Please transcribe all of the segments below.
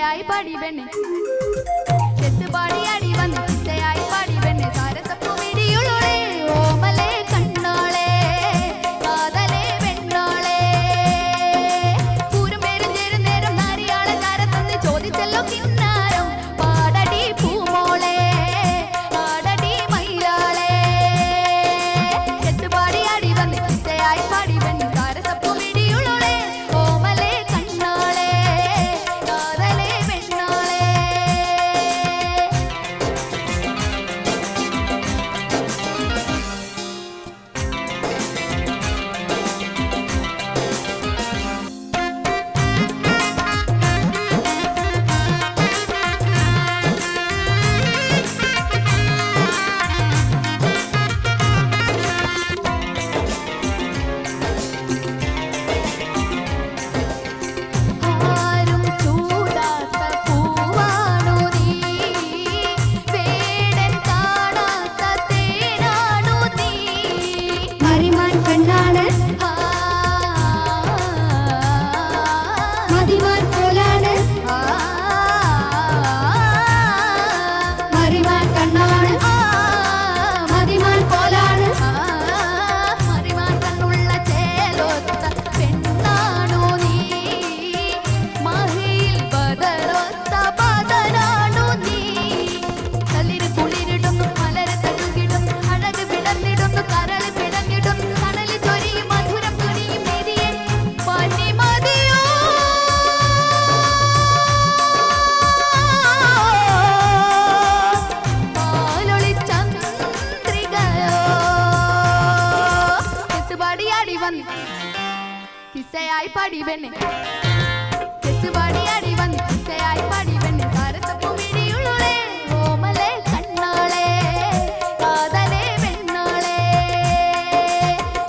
കിസ്സയായി പാടി പെണ്ണെ ചെത്ത് പാടി അടി വന്ന് കിസ്സയായി പാടി പെണ്ണെ താരത്തപ്പു മിടിയുളോളെ ഓമലേ കണ്ണോളെ കാതലേ പെണ്ണോളെ പൂരും പേരും ചേരും നേരം നാരിയാളെ താരത്തന്ന് ചോദിച്ചല്ലോ കിന്നാരം പാടടി പൂമോളെ പാടടി മയിലാളെ ചെത്ത് പാടി അടി വന്ന് കിസ്സയായി പാടി പെണ്ണെ താരത്തപ്പു മിടിയുളോളെ ഓമലേ കണ്ണോളെ കാതലേ പെണ്ണോളെ ആരും ചൂടാത്ത പൂവാണു നീ വേടൻ കാണാത്ത തേനാണു നീ മറിമാൻ പെണ്ണാണ് മതിമാൻ പോലാണ് മറിമാൻ കണ്ണാണ് മതിമാൻ പോലാണ് മറിമാൻ കണ്ണുള്ള ചേലൊത്ത പെണ്ണാണു നീ മഹിയിൽ ബദറൊത്ത ബദനാണു നീ കല്ലിന് കുളിരിടുന്നു മലര് തഴുകിടുന്നു അഴക് വിടർന്നിടുന്നു കരള് പിടഞ്ഞിടുന്നു കടല് ചൊരിയും മധുരം തുണിയും നിധിയെ പനി മതിയോ പാലൊളി ചന്ദ്രികയോ ചെത്തുപാടി അടി വന്ന് കിസ്സയായി പാടി പെണ്ണെ ചെത്തുപാടി അടി വന്ന് കിസ്സയായി പാടി പെണ്ണെ താരത്തപ്പു മിടിയുളോളെ ഓമലേ കണ്ണോളെ കാതലേ പെണ്ണോളെ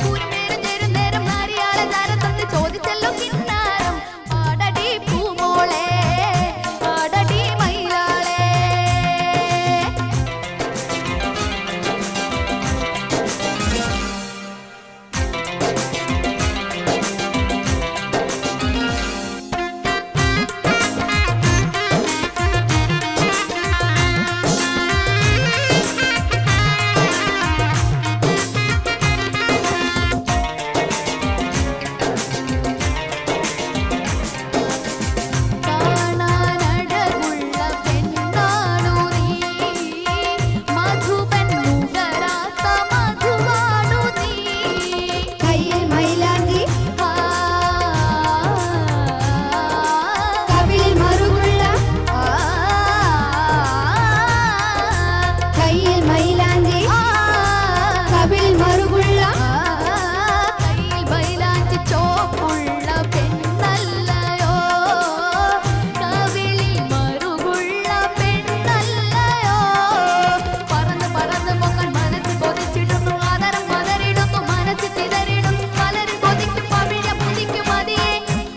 പൂരും പേരും ചേരും നേരം നാരിയാളെ താരത്തന്ന് ചോദിച്ചല്ലോ കിന്നാരം പാടടി പൂമോളെ പാടടി മയിലാളെ കാണാനഴകുള്ള പെണ്ണാണു നീ മധുപൻ മുകരാത്ത മധുവാണു നീ കയ്യിൽ മൈലാഞ്ചി ആ കവിളിൽ മറുകുള്ള കയ്യിൽ മൈലാഞ്ചി കവിളിൽ മറുകുള്ള കയ്യിൽ മൈലാഞ്ചി ചോപ്പുള്ള പെണ്ണല്ലയോ കവിളിൽ മറുകുള്ള പെണ്ണല്ലയോ പറന്ന് പറന്ന് പൊങ്ങൻ മനസ്സ് കൊതിച്ചിടുന്നു ആദരം മലരിടുന്നു മനസ്സ് ചിതറിടുന്നു പലരും കൊതിക്കും പവിഴ പുതിക്കും മതിയെ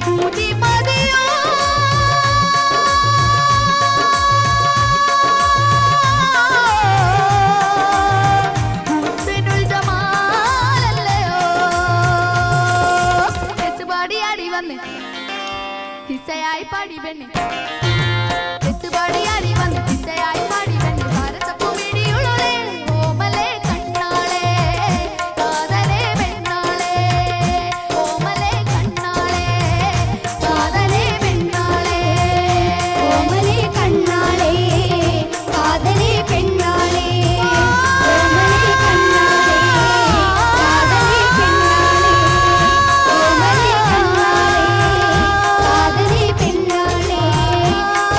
പുതി മതിയോ ഹുസ്നുൽ ജമാലല്ലയോ ചെത്തുപാടി അടി വന്ന് കിസ്സയായി പാടി പെണ്ണെ ചെത്തുപാടി അടി വന്ന് കിസ്സയായി പാടി